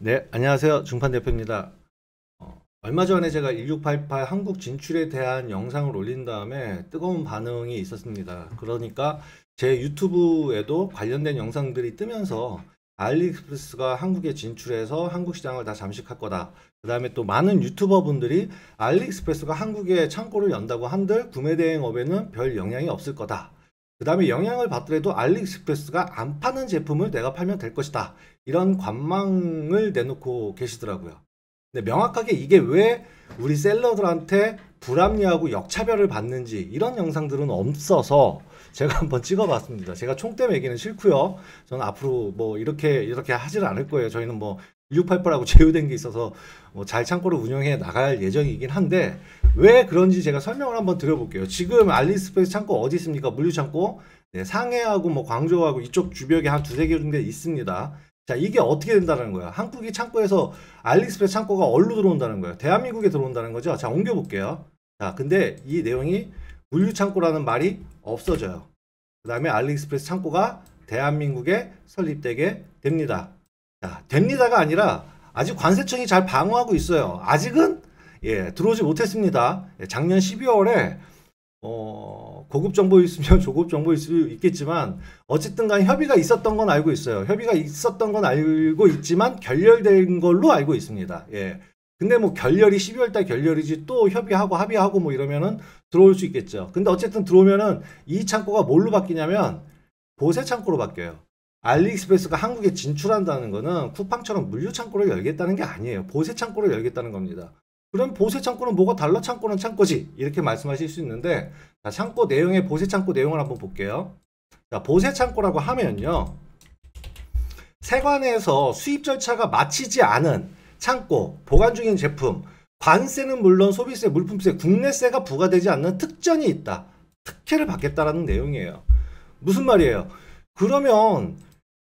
네, 안녕하세요. 중판 대표입니다. 얼마 전에 제가 1688 한국 진출에 대한 영상을 올린 다음에 뜨거운 반응이 있었습니다. 그러니까 제 유튜브에도 관련된 영상들이 뜨면서 알리익스프레스가 한국에 진출해서 한국 시장을 다 잠식할 거다. 그 다음에 또 많은 유튜버 분들이 알리익스프레스가 한국에 창고를 연다고 한들 구매 대행업에는 별 영향이 없을 거다. 그 다음에 영향을 받더라도 알리익스프레스가 안 파는 제품을 내가 팔면 될 것이다. 이런 관망을 내놓고 계시더라고요. 근데 명확하게 이게 왜 우리 셀러들한테 불합리하고 역차별을 받는지 이런 영상들은 없어서 제가 한번 찍어봤습니다. 제가 총대 매기는 싫고요. 저는 앞으로 뭐 이렇게 하질 않을 거예요. 저희는 뭐 1688하고 제휴된 게 있어서 뭐 잘 창고를 운영해 나갈 예정이긴 한데 왜 그런지 제가 설명을 한번 드려볼게요. 지금 알리익스프레스 창고 어디 있습니까? 물류창고. 네, 상해하고 뭐 광저우하고 이쪽 주변에 한 두세 개 정도 있습니다. 자, 이게 어떻게 된다는 거야? 한국이 창고에서 알리익스프레스 창고가 어디로 들어온다는 거예요? 대한민국에 들어온다는 거죠? 자, 옮겨볼게요. 자, 근데 이 내용이 물류창고라는 말이 없어져요. 그 다음에 알리익스프레스 창고가 대한민국에 설립되게 됩니다. 자, 됩니다가 아니라 아직 관세청이 잘 방어하고 있어요. 아직은 들어오지 못했습니다. 작년 12월에 고급 정보 있으면 조급 정보일 수 있겠지만 어쨌든 간 협의가 있었던 건 알고 있어요. 협의가 있었던 건 알고 있지만 결렬된 걸로 알고 있습니다. 근데 뭐 결렬이 12월 달 결렬이지 또 협의하고 합의하고 뭐 이러면은 들어올 수 있겠죠. 근데 어쨌든 들어오면은 이 창고가 뭘로 바뀌냐면 보세 창고로 바뀌어요. 알리익스프레스가 한국에 진출한다는 거는 쿠팡처럼 물류 창고를 열겠다는 게 아니에요. 보세 창고를 열겠다는 겁니다. 그럼 보세 창고는 뭐가 달라? 창고는 창고지. 이렇게 말씀하실 수 있는데, 자, 창고 내용의 보세 창고 내용을 한번 볼게요. 자, 보세 창고라고 하면요. 세관에서 수입 절차가 마치지 않은 창고, 보관 중인 제품, 관세는 물론 소비세, 물품세, 국내세가 부과되지 않는 특전이 있다. 특혜를 받겠다라는 내용이에요. 무슨 말이에요? 그러면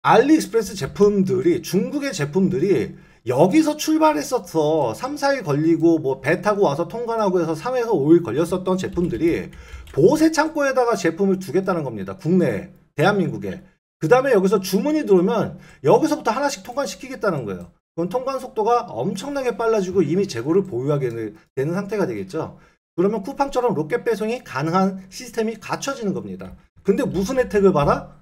알리익스프레스 제품들이, 중국의 제품들이 여기서 출발했었어. 3, 4일 걸리고 뭐 배 타고 와서 통관하고 해서 3에서 5일 걸렸었던 제품들이 보세 창고에다가 제품을 두겠다는 겁니다. 국내에, 대한민국에. 그 다음에 여기서 주문이 들어오면 여기서부터 하나씩 통관시키겠다는 거예요. 그건 통관 속도가 엄청나게 빨라지고 이미 재고를 보유하게 되는 상태가 되겠죠. 그러면 쿠팡처럼 로켓 배송이 가능한 시스템이 갖춰지는 겁니다. 근데 무슨 혜택을 받아?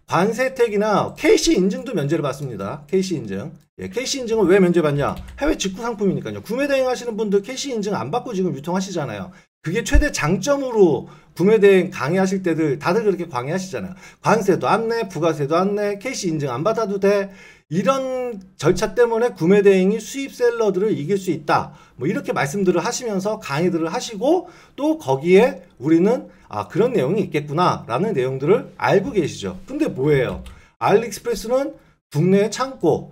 관세 혜택이나 KC 인증도 면제를 받습니다. KC 인증. KC 인증은 왜 면제받냐? 해외 직구 상품이니까요. 구매 대행 하시는 분들 KC 인증 안 받고 지금 유통하시잖아요. 그게 최대 장점으로 구매 대행 강의하실 때들 다들 그렇게 강의하시잖아요. 관세도 안 내, 부가세도 안 내, KC 인증 안 받아도 돼. 이런 절차 때문에 구매 대행이 수입 셀러들을 이길 수 있다. 뭐 이렇게 말씀들을 하시면서 강의들을 하시고 또 거기에 우리는 그런 내용이 있겠구나 라는 내용들을 알고 계시죠. 근데 뭐예요? 알리익스프레스는 국내 창고,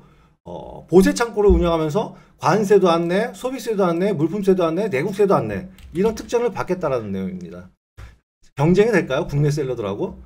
보세 창고를 운영하면서 관세도 안 내, 소비세도 안 내, 물품세도 안 내, 내국세도 안 내. 이런 특전을 받겠다라는 내용입니다. 경쟁이 될까요? 국내 셀러들하고?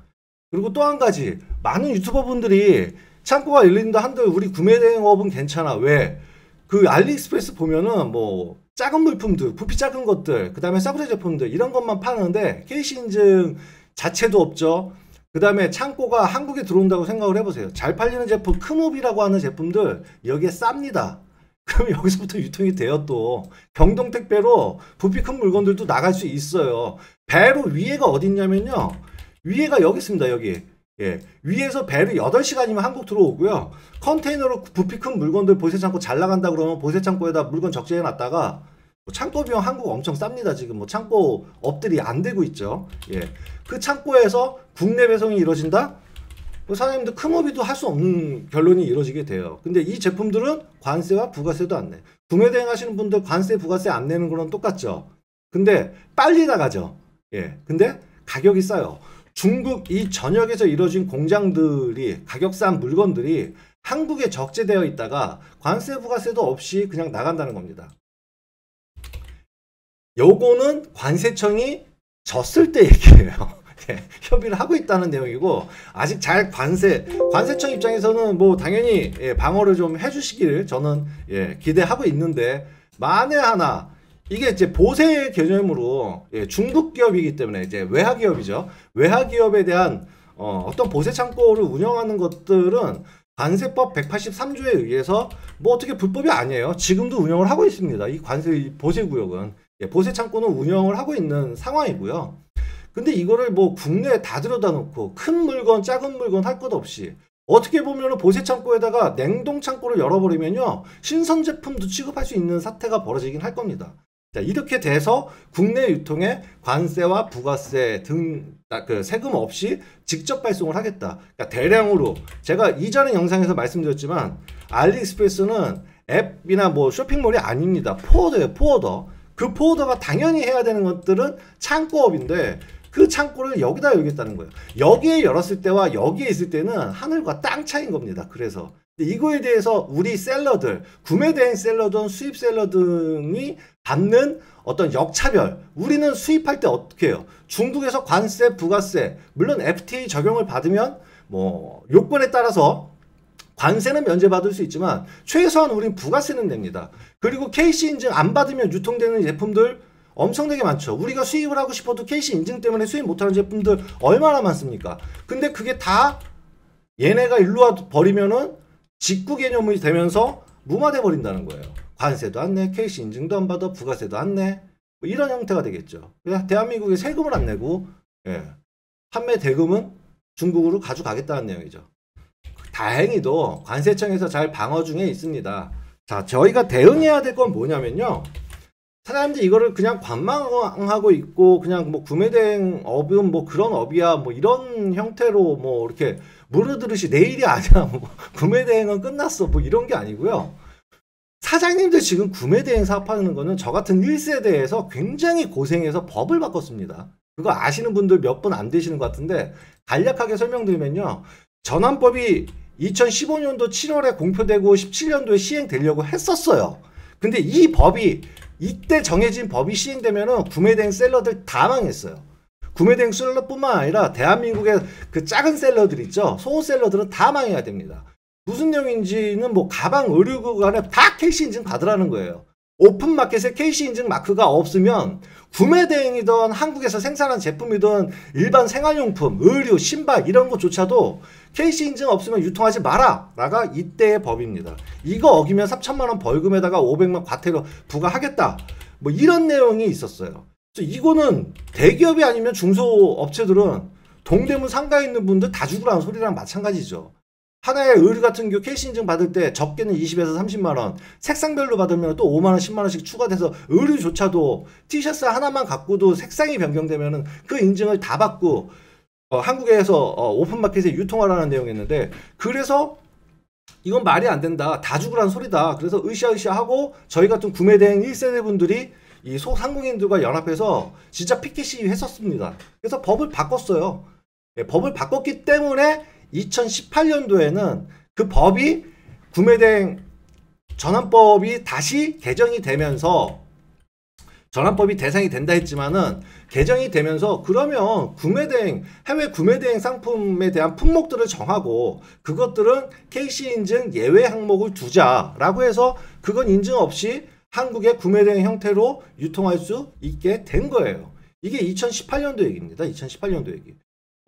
그리고 또 한 가지, 많은 유튜버 분들이 창고가 열린다 한들 우리 구매 대행업은 괜찮아. 왜? 그 알리익스프레스 보면은 뭐 작은 물품들, 부피 작은 것들, 그 다음에 싸구려 제품들 이런 것만 파는데 KC 인증 자체도 없죠. 그 다음에 창고가 한국에 들어온다고 생각을 해보세요. 잘 팔리는 제품, 크몹이라고 하는 제품들 여기에 쌉니다. 그럼 여기서부터 유통이 돼요. 또 경동 택배로 부피 큰 물건들도 나갈 수 있어요. 배로 위에가 어디 있냐면요. 위에가 여기 있습니다. 여기. 위에서 배를 8시간이면 한국 들어오고요. 컨테이너로 부피 큰 물건들 보세 창고 잘 나간다 그러면 보세 창고에다 물건 적재해 놨다가 창고 비용 한국 엄청 쌉니다. 지금 뭐 창고 업들이 안 되고 있죠. 그 창고에서 국내 배송이 이루어진다? 사장님들 크모비도 할 수 없는 결론이 이루어지게 돼요. 근데 이 제품들은 관세와 부가세도 안 내. 구매 대행 하시는 분들 관세, 부가세 안 내는 거는 똑같죠. 근데 빨리 나가죠. 근데 가격이 싸요. 중국 이 전역에서 이루어진 공장들이 가격 싼 물건들이 한국에 적재되어 있다가 관세 부가세도 없이 그냥 나간다는 겁니다. 요거는 관세청이 졌을 때 얘기예요. 협의를 하고 있다는 내용이고 아직 잘 관세청 입장에서는 뭐 당연히 방어를 좀 해주시기를 저는 기대하고 있는데 만에 하나 이게 이제 보세 개념으로 중국 기업이기 때문에 이제 외화 기업이죠. 외화 기업에 대한 어떤 보세 창고를 운영하는 것들은 관세법 183조에 의해서 뭐 어떻게 불법이 아니에요. 지금도 운영을 하고 있습니다. 이 관세 보세구역은 보세 창고는 운영을 하고 있는 상황이고요. 근데 이거를 뭐 국내에 다 들여다 놓고 큰 물건 작은 물건 할 것 없이 어떻게 보면 보세 창고에다가 냉동 창고를 열어버리면요 신선 제품도 취급할 수 있는 사태가 벌어지긴 할 겁니다. 자, 이렇게 돼서 국내 유통에 관세와 부가세 등 그 세금 없이 직접 발송을 하겠다. 그러니까 대량으로 제가 이전의 영상에서 말씀드렸지만 알리익스프레스는 앱이나 뭐 쇼핑몰이 아닙니다. 포워더예요. 포워더. 그 포워더가 당연히 해야 되는 것들은 창고업인데 그 창고를 여기다 열겠다는 거예요. 여기에 열었을 때와 여기에 있을 때는 하늘과 땅 차이인 겁니다. 그래서 이거에 대해서 우리 셀러들, 구매 대행 셀러든 수입 셀러 등이 받는 어떤 역차별, 우리는 수입할 때 어떻게 해요? 중국에서 관세, 부가세, 물론 FTA 적용을 받으면 뭐 요건에 따라서 관세는 면제받을 수 있지만 최소한 우린 부가세는 냅니다. 그리고 KC 인증 안 받으면 유통되는 제품들 엄청나게 많죠. 우리가 수입을 하고 싶어도 KC 인증 때문에 수입 못하는 제품들 얼마나 많습니까? 근데 그게 다 얘네가 일로 와 버리면은 직구 개념이 되면서 무마돼 버린다는 거예요. 관세도 안 내, KC 인증도 안 받아, 부가세도 안 내. 뭐 이런 형태가 되겠죠. 그래서 대한민국에 세금을 안 내고 판매 대금은 중국으로 가져가겠다는 내용이죠. 다행히도 관세청에서 잘 방어 중에 있습니다. 자, 저희가 대응해야 될 건 뭐냐면요. 사람들이 이거를 그냥 관망하고 있고 그냥 뭐 구매대행 업은 뭐 그런 업이야 뭐 이런 형태로 뭐 이렇게 물어들으시 내일이 아니야 뭐 구매대행은 끝났어 뭐 이런 게 아니고요. 사장님들 지금 구매대행 사업하는 거는 저 같은 1세대에서 굉장히 고생해서 법을 바꿨습니다. 그거 아시는 분들 몇 분 안 되시는 것 같은데 간략하게 설명드리면요. 전환법이 2015년도 7월에 공표되고 17년도에 시행되려고 했었어요. 근데 이 법이 이때 정해진 법이 시행되면은 구매대행 셀러들 다 망했어요. 구매대행 셀러뿐만 아니라 대한민국의 그 작은 셀러들 있죠. 소호 셀러들은 다 망해야 됩니다. 무슨 내용인지는 뭐 가방 의류구간에 다 KC 인증 받으라는 거예요. 오픈마켓에 KC 인증 마크가 없으면 구매대행이든 한국에서 생산한 제품이든 일반 생활용품, 의류, 신발 이런 것조차도 KC 인증 없으면 유통하지 마라 라가 이때의 법입니다. 이거 어기면 3천만 원 벌금에다가 500만 과태료 부과하겠다. 뭐 이런 내용이 있었어요. 이거는 대기업이 아니면 중소업체들은 동대문 상가에 있는 분들 다 죽으라는 소리랑 마찬가지죠. 하나의 의류 같은 경우 KC 인증 받을 때 적게는 20에서 30만 원, 색상별로 받으면 또 5만 원, 10만 원씩 추가돼서 의류조차도 티셔츠 하나만 갖고도 색상이 변경되면은 그 인증을 다 받고 한국에서 오픈마켓에 유통하라는 내용이었는데 그래서 이건 말이 안 된다. 다 죽으라는 소리다. 그래서 으쌰으쌰 하고 저희 같은 구매대행 1세대 분들이 이 소상공인들과 연합해서 진짜 피켓 시위 했었습니다. 그래서 법을 바꿨어요. 법을 바꿨기 때문에 2018년도에는 그 법이 구매대행 전환법이 다시 개정이 되면서 전환법이 대상이 된다 했지만은 개정이 되면서 그러면 구매대행 해외 구매대행 상품에 대한 품목들을 정하고 그것들은 KC 인증 예외 항목을 두자라고 해서 그건 인증 없이 한국의 구매대행 형태로 유통할 수 있게 된 거예요. 이게 2018년도 얘기입니다. 2018년도 얘기.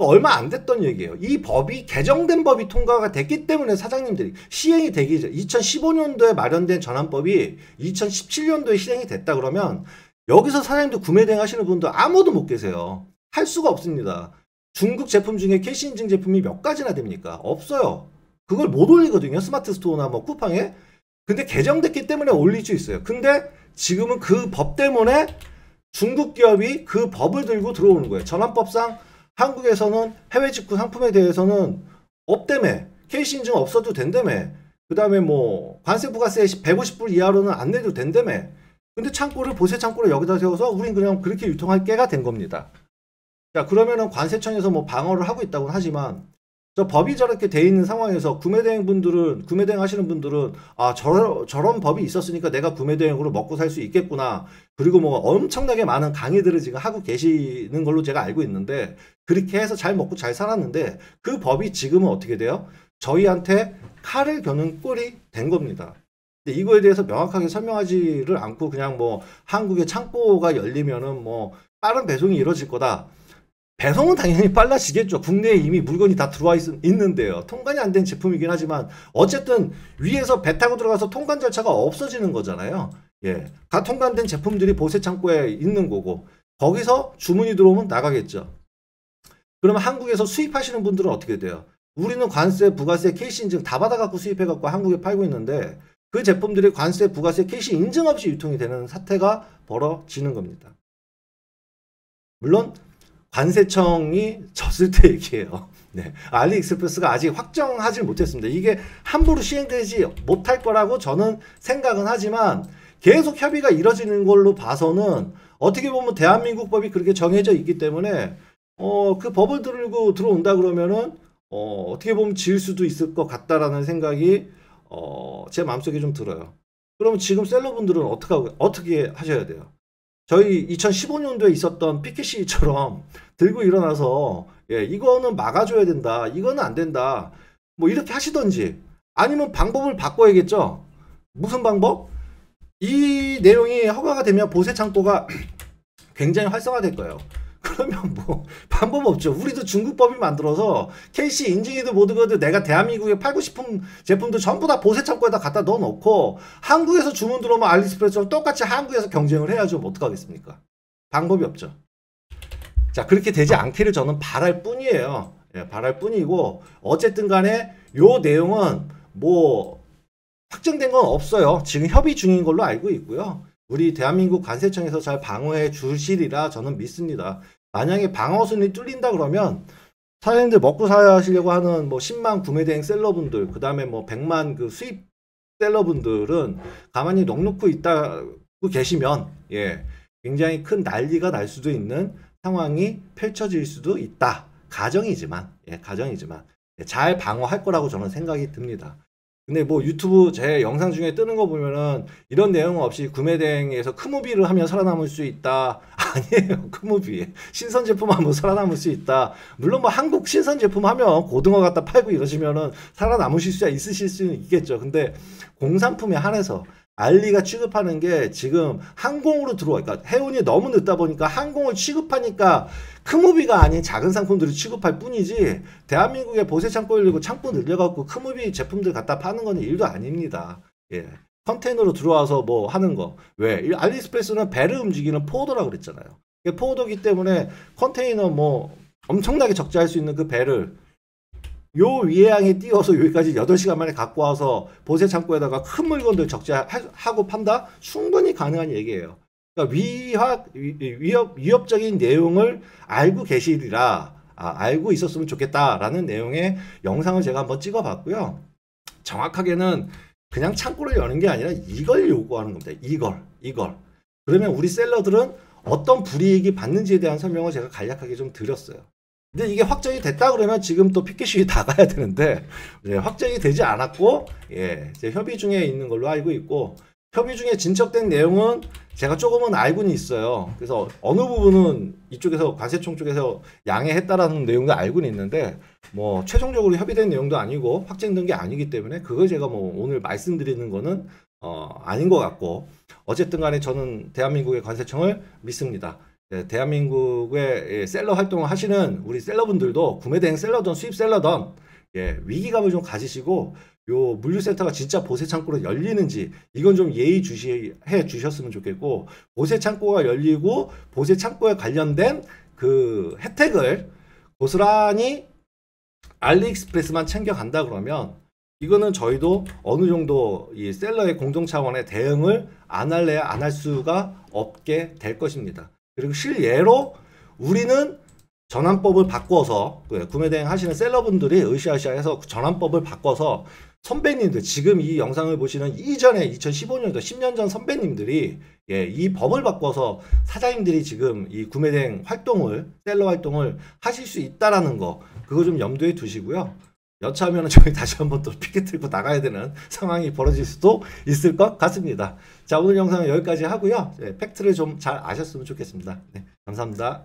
얼마 안 됐던 얘기예요. 이 법이 개정된 법이 통과가 됐기 때문에 사장님들이 시행이 되기 전 2015년도에 마련된 전환법이 2017년도에 시행이 됐다 그러면 여기서 사장님들 구매대행 하시는 분들 아무도 못 계세요. 할 수가 없습니다. 중국 제품 중에 캐시 인증 제품이 몇 가지나 됩니까? 없어요. 그걸 못 올리거든요. 스마트 스토어나 뭐 쿠팡에. 근데 개정됐기 때문에 올릴 수 있어요. 근데 지금은 그 법 때문에 중국 기업이 그 법을 들고 들어오는 거예요. 전환법상 한국에서는 해외 직구 상품에 대해서는 없다며. KC 인증 없어도 된다며. 그 다음에 뭐 관세 부가세 150불 이하로는 안 내도 된다며. 근데 창고를 보세 창고를 여기다 세워서 우린 그냥 그렇게 유통할 게가 된 겁니다. 자, 그러면은 관세청에서 뭐 방어를 하고 있다고는 하지만 저 법이 저렇게 돼 있는 상황에서 구매대행 하시는 분들은 아 저런 법이 있었으니까 내가 구매대행으로 먹고 살 수 있겠구나. 그리고 뭐 엄청나게 많은 강의들을 지금 하고 계시는 걸로 제가 알고 있는데 그렇게 해서 잘 먹고 잘 살았는데 그 법이 지금은 어떻게 돼요? 저희한테 칼을 겨눈 꼴이 된 겁니다. 근데 이거에 대해서 명확하게 설명하지를 않고 그냥 뭐 한국의 창고가 열리면은 뭐 빠른 배송이 이루어질 거다. 배송은 당연히 빨라지겠죠. 국내에 이미 물건이 다 들어와 있는데요. 통관이 안 된 제품이긴 하지만 어쨌든 위에서 배 타고 들어가서 통관 절차가 없어지는 거잖아요. 예, 다 통관된 제품들이 보세 창고에 있는 거고 거기서 주문이 들어오면 나가겠죠. 그러면 한국에서 수입하시는 분들은 어떻게 돼요? 우리는 관세, 부가세, KC 인증 다 받아갖고 수입해갖고 한국에 팔고 있는데 그 제품들이 관세, 부가세, KC 인증 없이 유통이 되는 사태가 벌어지는 겁니다. 물론 관세청이 졌을 때 얘기해요. 네. 알리익스프레스가 아직 확정하지 못했습니다. 이게 함부로 시행되지 못할 거라고 저는 생각은 하지만 계속 협의가 이뤄지는 걸로 봐서는 어떻게 보면 대한민국 법이 그렇게 정해져 있기 때문에 그 법을 들고 들어온다 그러면은 어떻게 보면 질 수도 있을 것 같다라는 생각이 제 마음속에 좀 들어요. 그러면 지금 셀러분들은 어떻게 하셔야 돼요? 저희 2015년도에 있었던 PKC처럼 들고 일어나서 예, 이거는 막아줘야 된다. 이거는 안 된다. 뭐 이렇게 하시던지 아니면 방법을 바꿔야겠죠. 무슨 방법? 이 내용이 허가가 되면 보세 창고가 굉장히 활성화될 거예요. 그러면 뭐 방법 없죠. 우리도 중국법이 만들어서 KC 인증이든 뭐든 내가 대한민국에 팔고 싶은 제품들 전부 다 보세 창고에다 갖다 넣어놓고 한국에서 주문 들어오면 알리익스프레스랑 똑같이 한국에서 경쟁을 해야죠. 뭐 어떡하겠습니까? 방법이 없죠. 자, 그렇게 되지 않기를 저는 바랄 뿐이에요. 예, 바랄 뿐이고 어쨌든 간에 요 내용은 뭐 확정된 건 없어요. 지금 협의 중인 걸로 알고 있고요. 우리 대한민국 관세청에서 잘 방어해 주시리라 저는 믿습니다. 만약에 방어선이 뚫린다 그러면 사장님들 먹고 사시려고 하는 뭐 10만 구매대행 셀러분들, 그 다음에 뭐 100만 그 수입 셀러분들은 가만히 넋놓고 있다고 계시면 예, 굉장히 큰 난리가 날 수도 있는 상황이 펼쳐질 수도 있다. 가정이지만 잘 방어할 거라고 저는 생각이 듭니다. 근데 뭐 유튜브 제 영상 중에 뜨는 거 보면은 이런 내용 없이 구매대행에서 크무비를 하면 살아남을 수 있다. 아니에요. 크무비. 신선 제품 하면 살아남을 수 있다. 물론 뭐 한국 신선 제품 하면 고등어 갖다 팔고 이러시면은 살아남으실 수 있으실 수는 있겠죠. 근데 공산품에 한해서 알리가 취급하는 게 지금 항공으로 들어와. 그러니까 해운이 너무 늦다 보니까 항공을 취급하니까 크무비가 아닌 작은 상품들을 취급할 뿐이지 대한민국에 보세 창고 열리고 창고 늘려갖고 크무비 제품들 갖다 파는 건 일도 아닙니다. 예. 컨테이너로 들어와서 뭐 하는 거. 왜? 알리익스프레스는 배를 움직이는 포워더라고 그랬잖아요. 포워더기 때문에 컨테이너 뭐 엄청나게 적재할 수 있는 그 배를 요 위해양에 띄워서 여기까지 8시간 만에 갖고 와서 보세 창고에다가 큰 물건들 적재하고 판다? 충분히 가능한 얘기예요. 그러니까 위협적인 내용을 알고 계시리라, 알고 있었으면 좋겠다라는 내용의 영상을 제가 한번 찍어봤고요. 정확하게는 그냥 창고를 여는 게 아니라 이걸 요구하는 겁니다. 이걸. 그러면 우리 셀러들은 어떤 불이익이 받는지에 대한 설명을 제가 간략하게 좀 드렸어요. 근데 이게 확정이 됐다 그러면 지금 또 피켓이 다 가야 되는데 네, 확정이 되지 않았고 예, 이제 협의 중에 있는 걸로 알고 있고 협의 중에 진척된 내용은 제가 조금은 알고는 있어요. 그래서 어느 부분은 이쪽에서 관세청 쪽에서 양해했다라는 내용도 알고는 있는데 뭐 최종적으로 협의된 내용도 아니고 확정된 게 아니기 때문에 그걸 제가 뭐 오늘 말씀드리는 거는 아닌 것 같고 어쨌든 간에 저는 대한민국의 관세청을 믿습니다. 네, 대한민국의 셀러 활동을 하시는 우리 셀러분들도 구매대행 셀러든 수입 셀러든 예, 위기감을 좀 가지시고 요 물류센터가 진짜 보세 창고로 열리는지 이건 좀 예의주시해 주셨으면 좋겠고 보세 창고가 열리고 보세 창고에 관련된 그 혜택을 고스란히 알리익스프레스만 챙겨간다 그러면 이거는 저희도 어느 정도 이 셀러의 공동 차원의 대응을 안 할래야 안 할 수가 없게 될 것입니다. 그리고 실예로 우리는 전환법을 바꿔서 구매대행 하시는 셀러분들이 으쌰으쌰해서 전환법을 바꿔서 선배님들 지금 이 영상을 보시는 이전에 2015년도 10년 전 선배님들이 예, 이 법을 바꿔서 사장님들이 지금 이 구매대행 활동을 셀러 활동을 하실 수 있다라는 거 그거 좀 염두에 두시고요. 여차하면 저희 다시 한번 또 피켓 들고 나가야 되는 상황이 벌어질 수도 있을 것 같습니다. 자, 오늘 영상은 여기까지 하고요. 네, 팩트를 좀 잘 아셨으면 좋겠습니다. 네, 감사합니다.